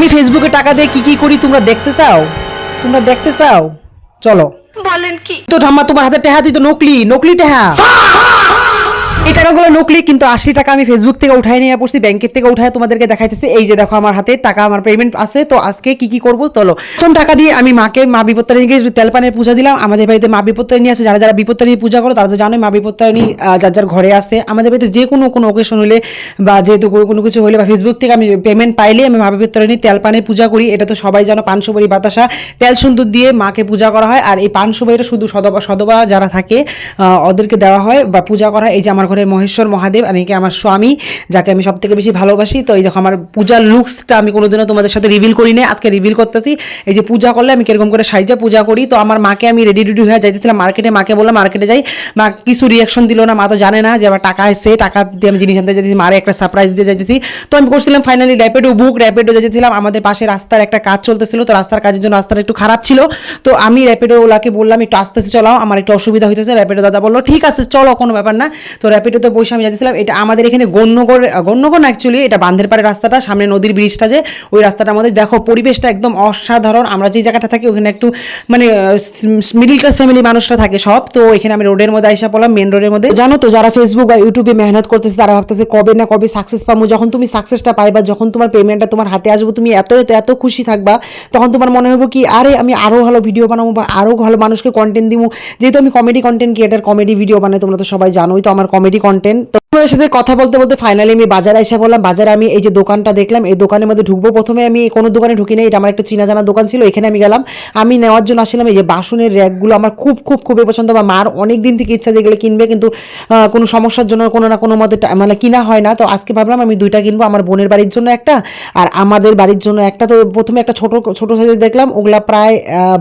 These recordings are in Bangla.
আমি ফেসবুকে টাকা দিয়ে কি করি তোমরা দেখতে চাও? চলো। বলেন কি? তো ঠাম্মা তোমার হাতে টেহা দিত নকলি টেহা। এই টাকাগুলো নকলি, কিন্তু 80 টাকা আমি ফেসবুক থেকে উঠাই নিয়ে পড়ছি, ব্যাংকের থেকে উঠায় তোমাদেরকে দেখাইতেছি। এই যে দেখো আমার হাতে টাকা, আমার পেমেন্ট আছে। তো আজকে কি করবো চলো। প্রথম টাকা দিয়ে আমি মাকে মা বিপত্তারিণীকে তেল পানের পূজা দিলাম। আমাদের বাড়িতে মা বিপত্তারিণী আছে, যারা যারা বিপত্তারিণী পূজা করো তারা তো জানোই মা বিপত্তারিণী যার যার ঘরে আসতে। আমাদের বাড়িতে যে কোনো ওকেশন হলে বা যেহেতু কোনো কিছু হলে বা ফেসবুক থেকে আমি পেমেন্ট পাইলে আমি মা বিপত্তারিণী তেল পানের পূজা করি। এটা তো সবাই জানো, পান সুপারি বাতাসা তেল সুন্দর দিয়ে মাকে পূজা করা হয়। আর এই পান সুপারিটা শুধু সদবা যারা থাকে ওদেরকে দেওয়া হয় বা পূজা করা হয়। এই যে আমার ঘরে মহেশ্বর মহাদেব, আর একে আমার স্বামী, যাকে আমি সব থেকে বেশি ভালোবাসি। তো এই দেখো আমার পূজার লুকসটা আমি কোনোদিনও তোমাদের সাথে রিভিল করি না, আজকে রিভিল করতেছি। এই যে পূজা করলে আমি কিরকম করে সাইজা পূজা করি। তো আমার মাকে আমি রেডি হয়ে যাইতেছিলাম মার্কেটে, মাকে বললাম মার্কেটে যাই। মা কিছু রিয়াকশন দিল না, মা তো জানে না যে আমার টাকা এসে, টাকা দিয়ে আমি জিনিস আনতে যাইতেছি, মারে একটা সারপ্রাইজ দিয়ে যাইতেছি। তো আমি করছিলাম ফাইনালি র্যাপিডো যাইতেছিলাম। আমাদের পাশে রাস্তার একটা কাজ চলতেছিল, তো রাস্তার কাজের জন্য রাস্তাটা একটু খারাপ ছিল। তো আমি র্যাপিডো ওলাকে বললাম একটু আস্তে আস্তে চলাও, আমার একটু অসুবিধা হইতেছে। র্যাপিডো দাদা বললো ঠিক আছে চলো, কোনো ব্যাপার না। তো র্যাপিডোতে বসে আমি যাচ্ছিলাম। এটা আমাদের এখানে গণ্যগর না, অ্যাকচুয়ালি এটা বাঁধের পাড়ে রাস্তাটা, সামনে নদীর ব্রিজটা যে ওই রাস্তাটা আমাদের। দেখো পরিবেশটা একদম অসাধারণ। আমরা যে জায়গাটা থাকি ওখানে একটু মানে মিডিল ক্লাস ফ্যামিলি মানুষরা থাকে সব। তো এখানে আমি রোডের মধ্যে আইসা পড়লাম, মেন রোডের মধ্যে। জানো তো যারা ফেসবুক বা ইউটিউবে মেহনত করতেছে তারা ভাবতেছে কবে না কবে সাকসেস পাবো। যখন তুমি সাকসেসটা পাইবা, যখন তোমার পেমেন্টটা তোমার হাতে আসবো, তুমি এত খুশি থাকবা, তখন তোমার মনে হবে কি আরে আমি আরো ভালো ভিডিও বানাবো বা আরো ভালো মানুষকে কন্টেন্ট দিব। যেহেতু আমি comedy content creator, comedy video বানাই, তোমরা তো সবাই জানোই। তো আমার কমেডি কন্টেন্ট, তোমাদের সাথে কথা বলতে বলতে ফাইনালি আমি বাজারে এসে বললাম। বাজারে আমি এই যে দোকানটা দেখলাম, এই দোকানের মধ্যে ঢুকবো। প্রথমে আমি কোনো দোকানে ঢুকি নাই, এটা আমার একটা চিনা জানা দোকান ছিল, এখানে আমি গেলাম। আমি নেওয়ার জন্য আসলাম এই যে বাসনের র্যাকগুলো আমার খুবই পছন্দ, বা মার অনেক দিন থেকে ইচ্ছা যেগুলো কিনবে, কিন্তু কোনো সমস্যার জন্য কোনো না কোনো মধ্যে মানে কিনা হয় না। তো আজকে ভাবলাম আমি দুইটা কিনবো, আমার বোনের বাড়ির জন্য একটা আর আমাদের বাড়ির জন্য একটা। তো প্রথমে একটা ছোট সাইজের দেখলাম, ওগুলা প্রায়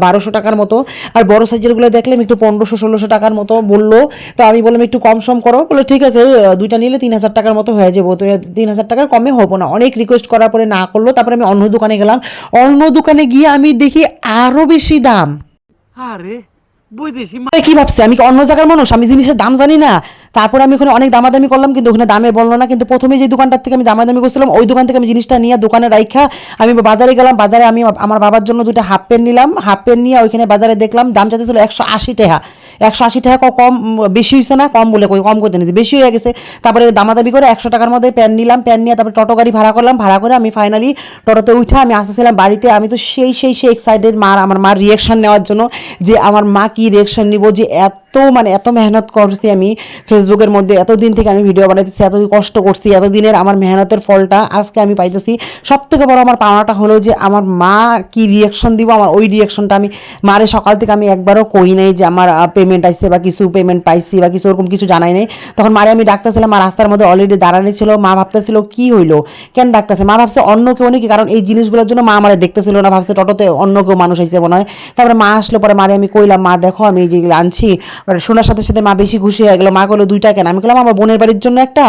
1200 টাকার মতো। আর বড় সাইজেরগুলো দেখলাম একটু 1500-1600 টাকার মতো বললো। তো আমি বললাম একটু কম সম করো, বলে ঠিক আছে দুইটা নিলে 3000 টাকার মতো হয়ে যাবো। তো 3000 টাকার কমে হবো না। অনেক রিকোয়েস্ট করার পরে না করলো। তারপরে আমি অন্য দোকানে গেলাম, অন্য দোকানে গিয়ে আমি দেখি আরো বেশি দাম। আরে বৈদেশি কি ভাবছে আমি কি অন্য জায়গার মানুষ, আমি জিনিসের দাম জানি না? তারপর আমি ওখানে অনেক দামাদামি করলাম, কিন্তু ওখানে দামে বললো না। কিন্তু প্রথমে যে দোকানটার থেকে আমি দামাদামি করছিলাম ওই দোকান থেকে আমি জিনিসটা নিয়ে দোকানে রাইখা আমি বাজারে গেলাম। বাজারে আমি আমার বাবার জন্য দুটো হাফ প্যান্ট নিলাম। হাফ প্যান্ট নিয়ে ওইখানে বাজারে দেখলাম দাম চাইতে ছিল 180 টাকা। 180 টাকা কম বেশি হয়েছে না? কম বলে কম করতে নিয়েছে, বেশি হয়ে গেছে। তারপরে দামাদামি করে 100 টাকার মধ্যে প্যান্ট নিলাম। প্যান্ট নিয়ে তারপরে টোটো গাড়ি ভাড়া করলাম। ভাড়া করে আমি ফাইনালি টোটোতে উঠে আমি আসতেছিলাম বাড়িতে। আমি তো সেই এক্সাইটেড আমার মার রিয়াকশন নেওয়ার জন্য, যে আমার মা কি রিয়াকশন নিব। যে এত মেহনত করছি আমি ফেসবুকের মধ্যে, এতদিন থেকে আমি ভিডিও বানাইতেছি, এত কষ্ট করছি, এতদিনের আমার মেহনতের ফলটা আজকে আমি পাইতেছি। সব থেকে বড় আমার পাওনাটা হলো যে আমার মা কি রিয়াকশন দিব। আমার ওই রিয়াকশনটা আমি মারে সকাল থেকে আমি একবারও করি নাই যে আমার পেমেন্ট আসছে বা কিছু পেমেন্ট পাইছি বা কিছু ওরকম কিছু জানাই নাই। তখন মারে আমি ডাকতেছিলাম, মা রাস্তার মধ্যে অলরেডি দাঁড়ানো ছিল। মা ভাবতেছিল কি হইলো, কেন ডাকতেছে। মা ভাবছে অন্য কেউ নাকি, কারণ এই জিনিসগুলোর জন্য মা আমারে দেখতেছিল না, ভাবছে টোটোতে অন্য কেউ মানুষ আইছে মনে হয়। তারপরে মা আসলো, পরে মারে আমি কইলাম মা দেখো আমি যেগুলো আনছি। শোনার সাথে সাথে মা বেশি খুশি হয়ে গেলো। মা বললো দুইটা কেন? আমি বললাম আমার বোনের বাড়ির জন্য একটা,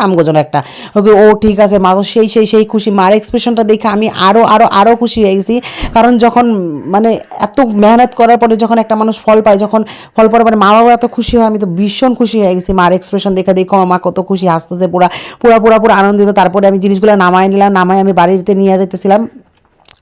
আমগো জন্য একটা। ওকে ও ঠিক আছে। মা তো সেই খুশি। মার এক্সপ্রেশনটা দেখে আমি আরো খুশি হয়ে গেছি। কারণ যখন মানে এত মেহনত করার পরে যখন একটা মানুষ ফল পায়, যখন ফল পাওয়ার পরে মা বাবা এত খুশি হয়, আমি তো ভীষণ খুশি হয়ে গেছি। মার এক্সপ্রেশন দেখো মা কত খুশি, হাসতেছে পুরা আনন্দিত। তারপরে আমি জিনিসগুলো নামায় নিলাম, নামায় আমি বাড়িতে নিয়ে যেতেছিলাম।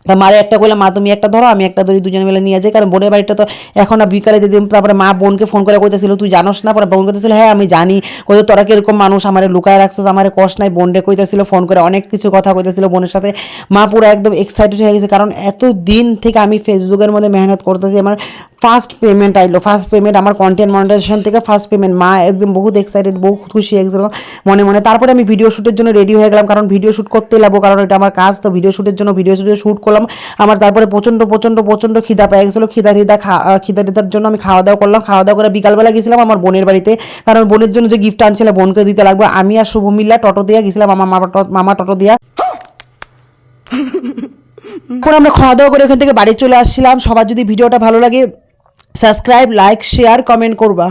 তা মারে একটা করলাম, মা তুমি একটা ধরো আমি একটা ধরি, দুজনে মিলে নিয়ে যাই। কারণ বোনের বাড়িটা তো এখন বিকালে দিদি। তারপরে মা বোনকে ফোন করে কইতেছিল তুই জানোস না? পরে বোন কইতেছিল হ্যাঁ আমি জানি। কইতো তোরা কিরকম মানুষ, আমারে লুকায় রাখছিস, আমারে কষ্ট নাই। বোনরে কইতেছিল ফোন করে অনেক কিছু কথা কইতেছিল বোনের সাথে। মা পুরো একদম এক্সাইটেড হয়ে গেছে, কারণ এত দিন থেকে আমি ফেসবুকের মধ্যে মেহনত করতেছি। আমার ফার্স্ট পেমেন্ট আইলো, ফার্স্ট পেমেন্ট আমার কন্টেন্ট মনিটাইজেশন থেকে ফার্স্ট পেমেন্ট। মা একদম বহুত এক্সাইটেড, বহুত খুশি হয়ে গেছিল মনে। তারপরে আমি ভিডিও শ্যুটের জন্য রেডি হয়ে গেলাম, কারণ ভিডিও শ্যুট করতেই লাগবো, কারণ এটা আমার কাজ। তো ভিডিও শ্যুটের জন্য শ্যুট করলাম আমার। তারপরে প্রচণ্ড খিদা পেয়ে গেছিলো। খিদার জন্য আমি খাওয়া দাওয়া করলাম। খাওয়া দাওয়া করে বিকালবেলা গেছিলাম আমার বোনের বাড়িতে, কারণ বোনের জন্য যে গিফট আনছিল বোনকে দিতে লাগবে। আমি আর শুভ মিল্লা টোটো দিয়ে গেছিলাম, আমার মামা টোটো দিয়া। পরে আমরা খাওয়া দাওয়া করে ওখান থেকে বাড়ি চলে আসছিলাম। সবার যদি ভিডিওটা ভালো লাগে সাবস্ক্রাইব, লাইক, শেয়ার, কমেন্ট করবা।